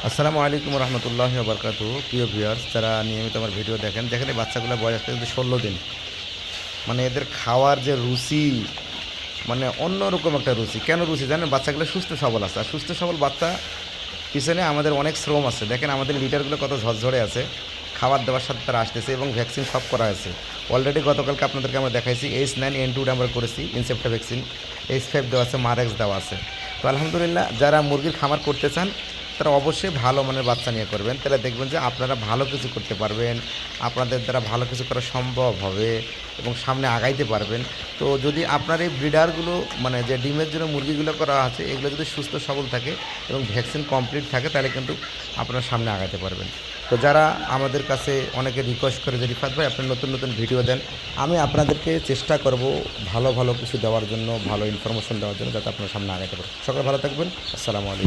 আসসালামু আলাইকুম রহমতুল্লাহি ওয়া বারাকাতুহু। প্রিয় ভিউয়ার্স, যারা নিয়মিত আমার ভিডিও দেখেন, এই বাচ্চাগুলোর বয়স আসতে কিন্তু 16 দিন। মানে এদের খাওয়ার যে রুচি, মানে অন্যরকম একটা রুচি। কেন রুচি জানেন? বাচ্চাগুলো সুস্থ সবল আছে। আর সুস্থ সবল বাচ্চা পিছনে আমাদের অনেক শ্রম আছে। দেখেন আমাদের লিটারগুলো কত ঝরঝরে আছে। খাবার দাবার সাথে তারা আসতেছে এবং ভ্যাকসিন সব করা হয়েছে। অলরেডি গতকালকে আপনাদেরকে আমরা দেখাইছি H9N2 আমরা করেছি, ইনসেপ্টা ভ্যাকসিন। H5 দেওয়া আছে, মারেক্স দেওয়া আছে। তো আলহামদুলিল্লাহ, যারা মুরগির খামার করতে চান তারা অবশ্যই ভালো মানের বাচ্চা নিয়ে করবেন। তাহলে দেখবেন যে আপনারা ভালো কিছু করতে পারবেন, আপনাদের দ্বারা ভালো কিছু করা সম্ভব হবে এবং সামনে আগাইতে পারবেন। তো যদি আপনার এই ব্রিডারগুলো, মানে যে ডিমের জন্য মুরগিগুলো করা আছে, এগুলো যদি সুস্থ সবল থাকে এবং ভ্যাকসিন কমপ্লিট থাকে, তাহলে কিন্তু আপনারা সামনে আগাতে পারবেন। তো যারা আমাদের কাছে অনেকে রিকোয়েস্ট করে যে রিফাত ভাই আপনি নতুন নতুন ভিডিও দেন, আমি আপনাদেরকে চেষ্টা করব ভালো ভালো কিছু দেওয়ার জন্য, ভালো ইনফরমেশন দেওয়ার জন্য, যাতে আপনার সামনে আগাতে পারেন। সকলে ভালো থাকবেন। আসসালামু আলাইকুম।